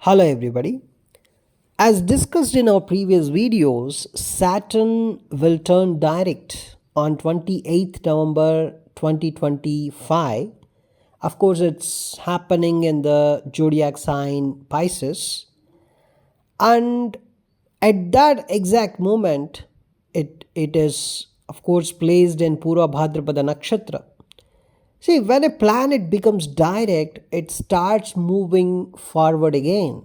Hello everybody. As discussed in our previous videos, Saturn will turn direct on 28th November 2025. Of course, it's happening in the zodiac sign Pisces. And at that exact moment, it is, of course, placed in Purva Bhadrapada Nakshatra. See, when a planet becomes direct, it starts moving forward again.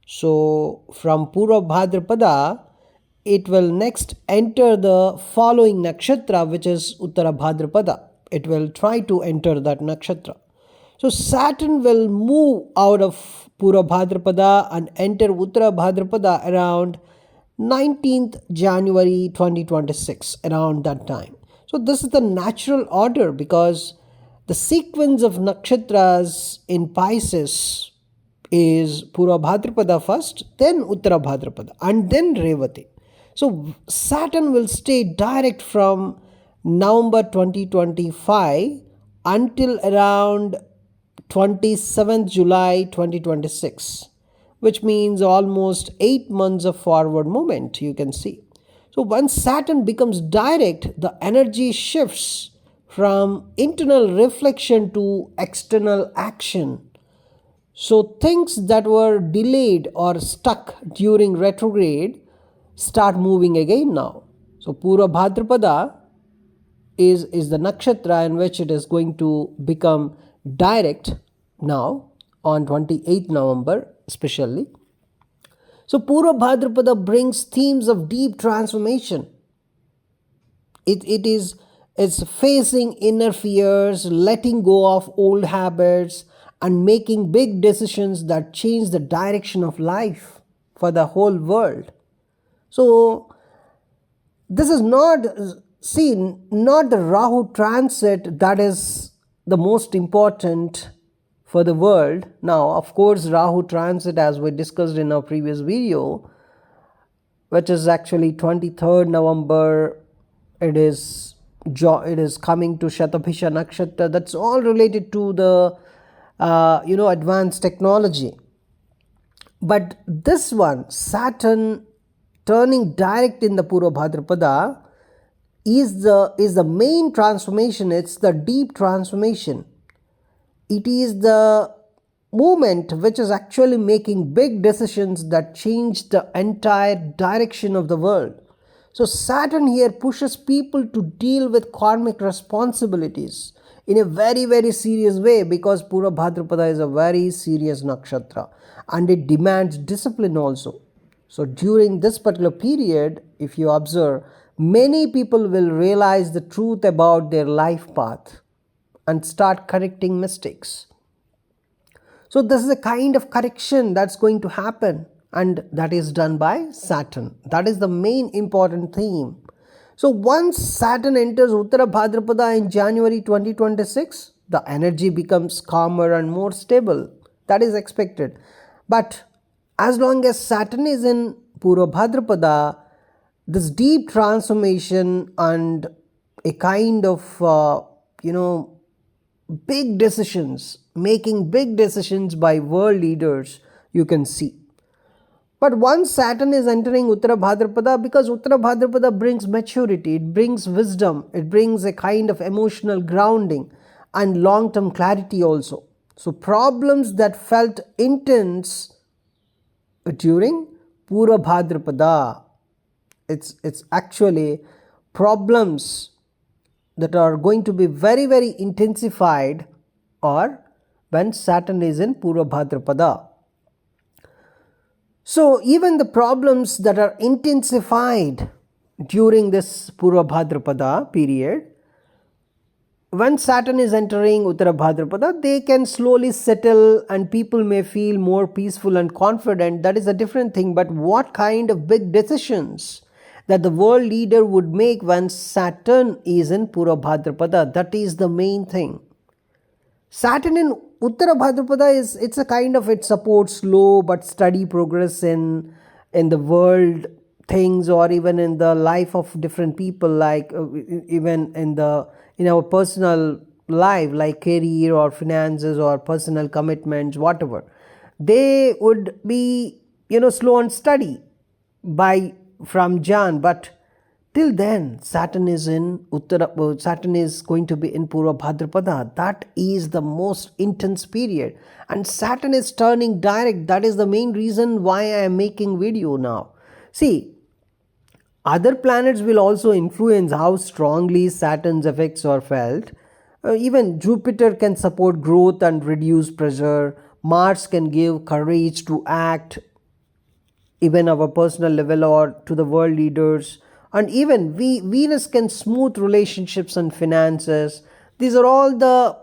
So, from Purva Bhadrapada, it will next enter the following nakshatra, which is Uttara Bhadrapada. It will try to enter that nakshatra. So, Saturn will move out of Purva Bhadrapada and enter Uttara Bhadrapada around 19th January 2026, around that time. So, this is the natural order because the sequence of nakshatras in Pisces is Purva Bhadrapada first, then Uttara Bhadrapada, and then Revati. So Saturn will stay direct from November 2025 until around 27th July 2026, which means almost 8 months of forward movement, you can see. So once Saturn becomes direct, the energy shifts from internal reflection to external action. So things that were delayed or stuck during retrograde start moving again now. So Purva Bhadrapada is the nakshatra in which it is going to become direct now on 28th November especially. So Purva Bhadrapada brings themes of deep transformation. It's facing inner fears, letting go of old habits, and making big decisions that change the direction of life for the whole world. So this is not the Rahu transit that is the most important for the world. Now, of course, Rahu transit, as we discussed in our previous video, which is actually 23rd November, it is coming to Shatabhisha Nakshatra. That's all related to the advanced technology. But this one, Saturn turning direct in the Purva Bhadrapada, is the main transformation. It's the deep transformation. It is the movement which is actually making big decisions that change the entire direction of the world. So Saturn here pushes people to deal with karmic responsibilities in a very, very serious way, because Purva Bhadrapada is a very serious nakshatra and it demands discipline also. So during this particular period, if you observe, many people will realize the truth about their life path and start correcting mistakes. So this is a kind of correction that's going to happen, and that is done by Saturn. That is the main important theme. So once Saturn enters Uttara Bhadrapada in January 2026, the energy becomes calmer and more stable. That is expected. But as long as Saturn is in Purva Bhadrapada, this deep transformation and a kind of, big decisions, making big decisions by world leaders, you can see. But once Saturn is entering Uttara Bhadrapada, because Uttara Bhadrapada brings maturity, it brings wisdom, it brings a kind of emotional grounding and long-term clarity also. So problems that felt intense during Purva Bhadrapada, it's actually problems that are going to be very, very intensified or when Saturn is in Purva Bhadrapada. So even the problems that are intensified during this Purva Bhadrapada period, when Saturn is entering Uttara Bhadrapada, they can slowly settle and people may feel more peaceful and confident. That is a different thing. But what kind of big decisions that the world leader would make when Saturn is in Purva Bhadrapada, that is the main thing. Saturn in Uttara Bhadrapada it's a kind of, it supports slow but steady progress in the world things, or even in the life of different people, like even in our personal life, like career or finances or personal commitments, whatever. they would be, slow and steady by from Jan. But till then, Saturn is going to be in Purva Bhadrapada. That is the most intense period. And Saturn is turning direct. That is the main reason why I am making video now. See, other planets will also influence how strongly Saturn's effects are felt. Even Jupiter can support growth and reduce pressure. Mars can give courage to act, even our personal level or to the world leaders. And even Venus can smooth relationships and finances. These are all the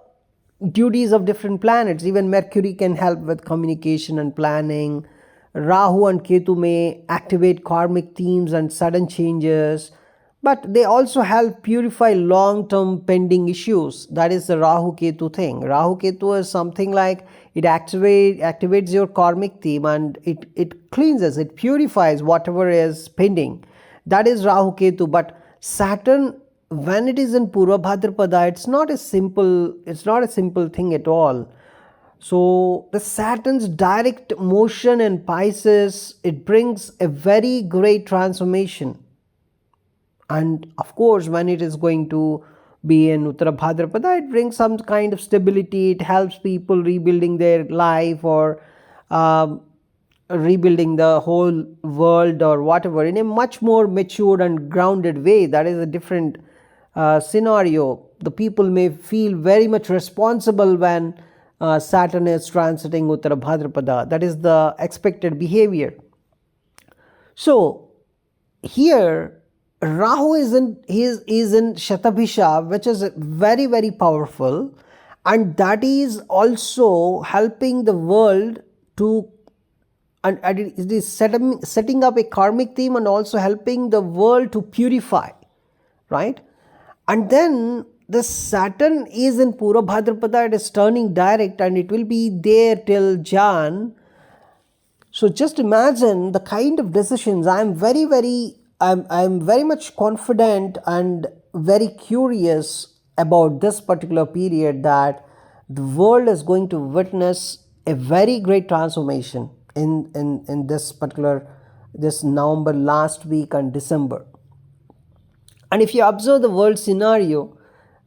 duties of different planets. Even Mercury can help with communication and planning. Rahu and Ketu may activate karmic themes and sudden changes, but they also help purify long-term pending issues. That is the Rahu Ketu thing. Rahu Ketu is something like it activates your karmic theme, and it cleanses, it purifies whatever is pending. That is Rahu Ketu. But Saturn, when it is in Purva Bhadrapada, it's not a simple thing at all. So the Saturn's direct motion in Pisces, it brings a very great transformation. And of course, when it is going to be in Uttara Bhadrapada, it brings some kind of stability. It helps people rebuilding their life, or rebuilding the whole world or whatever in a much more mature and grounded way. That is a different scenario. The people may feel very much responsible when Saturn is transiting Uttara Bhadrapada. That is the expected behavior. So here Rahu is in Shatabhisha, which is very, very powerful, and that is also helping the world to, and it is setting up a karmic theme and also helping the world to purify, right? And then the Saturn is in Purva Bhadrapada, it is turning direct, and it will be there till Jan. So just imagine the kind of decisions. I'm very much confident and very curious about this particular period, that the world is going to witness a very great transformation in this November last week and December. And if you observe the world scenario,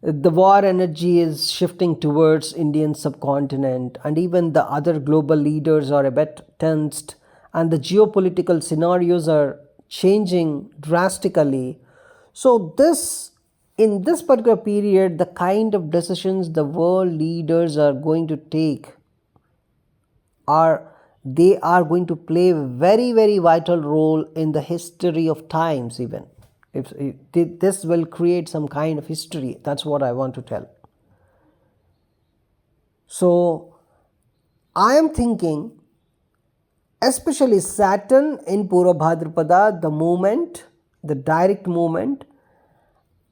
the war energy is shifting towards Indian subcontinent, and even the other global leaders are a bit tensed, and the geopolitical scenarios are changing drastically. So in this particular period, the kind of decisions the world leaders are going to take are going to play a very, very vital role in the history of times. Even if this will create some kind of history, that's what I want to tell. So I am thinking, especially Saturn in Purva Bhadrapada, the direct movement,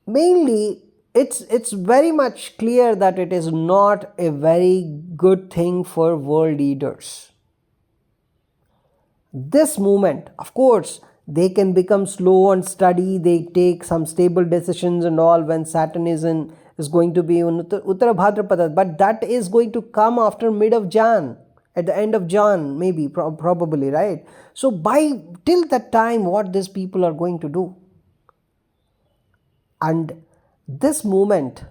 mainly it's very much clear that it is not a very good thing for world leaders. This movement, of course, they can become slow and steady, they take some stable decisions and all when Saturn is going to be in Uttara Bhadrapada, but that is going to come after mid of Jan, at the end of Jan, maybe, probably, right? So till that time, what these people are going to do? And this movement,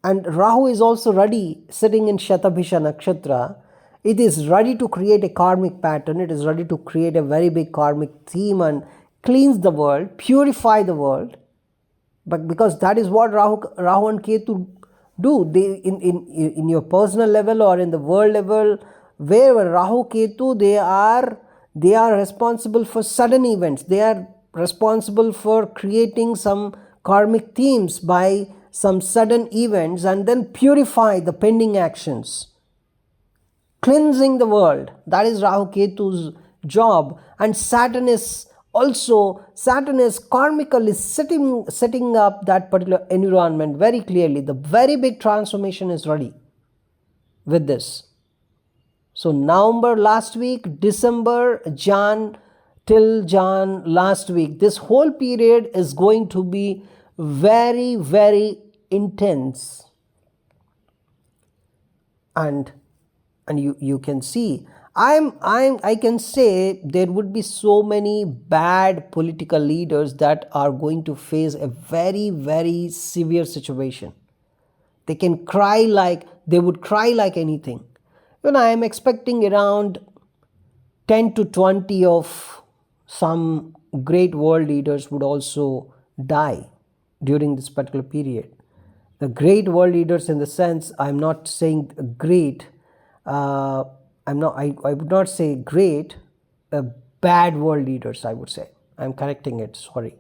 and Rahu is also ready, sitting in Shatabhisha Nakshatra. It is ready to create a karmic pattern. It is ready to create a very big karmic theme and cleanse the world, purify the world. But because that is what Rahu and Ketu do. They in your personal level or in the world level, wherever Rahu Ketu, they are responsible for sudden events. They are responsible for creating some karmic themes by some sudden events, and then purify the pending actions, cleansing the world. That is Rahu Ketu's job. And Saturn is karmically setting up that particular environment very clearly. The very big transformation is ready with this. So November last week, December, Jan till Jan last week, this whole period is going to be very, very intense. And you can see, I can say there would be so many bad political leaders that are going to face a very, very severe situation. They would cry like anything. I am expecting around 10 to 20 of some great world leaders would also die during this particular period. The great world leaders, in the sense, I'm not saying great, uh, I would not say great, bad world leaders, I would say. I'm correcting it, sorry.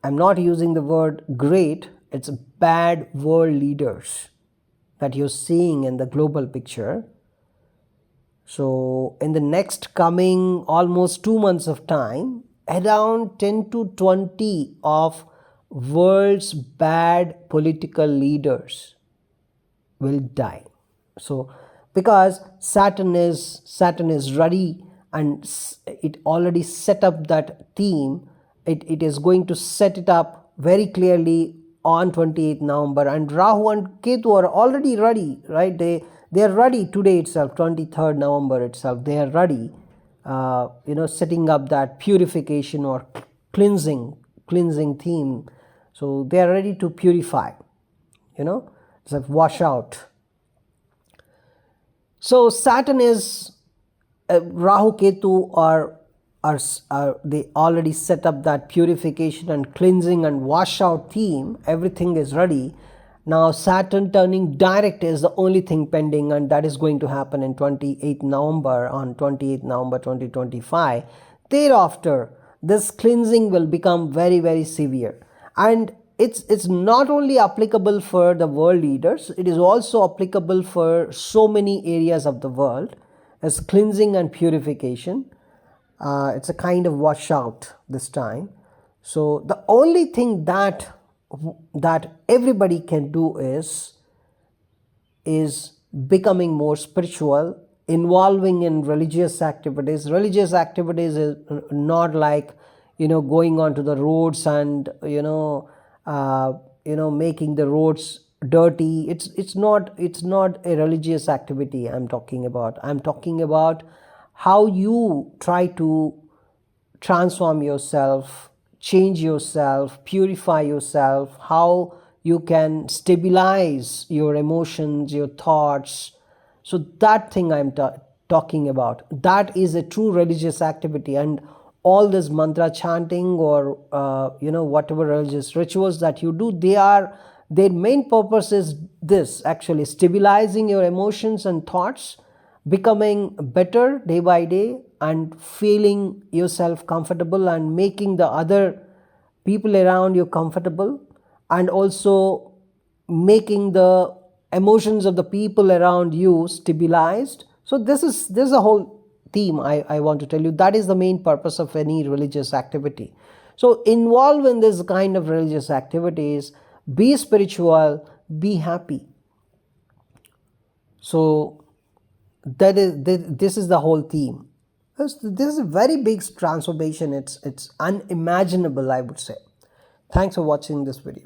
I'm not using the word great, it's bad world leaders that you're seeing in the global picture. So, in the next coming almost 2 months of time, around 10 to 20 of world's bad political leaders will die. So, because Saturn is ready, and it already set up that theme, it is going to set it up very clearly on 28th November, and Rahu and Ketu are already ready, right? They are ready today itself, 23rd November itself. They are ready, setting up that purification or cleansing theme. So they are ready to purify, it's like wash out. So Saturn is Rahu Ketu are they already set up that purification and cleansing and wash out theme. Everything is ready. Now Saturn turning direct is the only thing pending, and that is going to happen in 28th November on 28th November 2025. Thereafter, this cleansing will become very, very severe, and it's not only applicable for the world leaders, it is also applicable for so many areas of the world as cleansing and purification. It's a kind of washout this time. So the only thing that everybody can do is becoming more spiritual, involving in religious activities. Religious activities is not like going onto the roads and making the roads dirty. It's not a religious activity I'm talking about. I'm talking about how you try to transform yourself, change yourself, purify yourself, how you can stabilize your emotions, your thoughts. So that thing I'm talking about, that is a true religious activity. And all this mantra chanting or whatever religious rituals that you do, their main purpose is this, actually stabilizing your emotions and thoughts, becoming better day by day, and feeling yourself comfortable and making the other people around you comfortable, and also making the emotions of the people around you stabilized. So this is a whole theme I want to tell you. That is the main purpose of any religious activity. So involve in this kind of religious activities, be spiritual, be happy. So this is the whole theme. This is a very big transformation. It's unimaginable, I would say. Thanks for watching this video.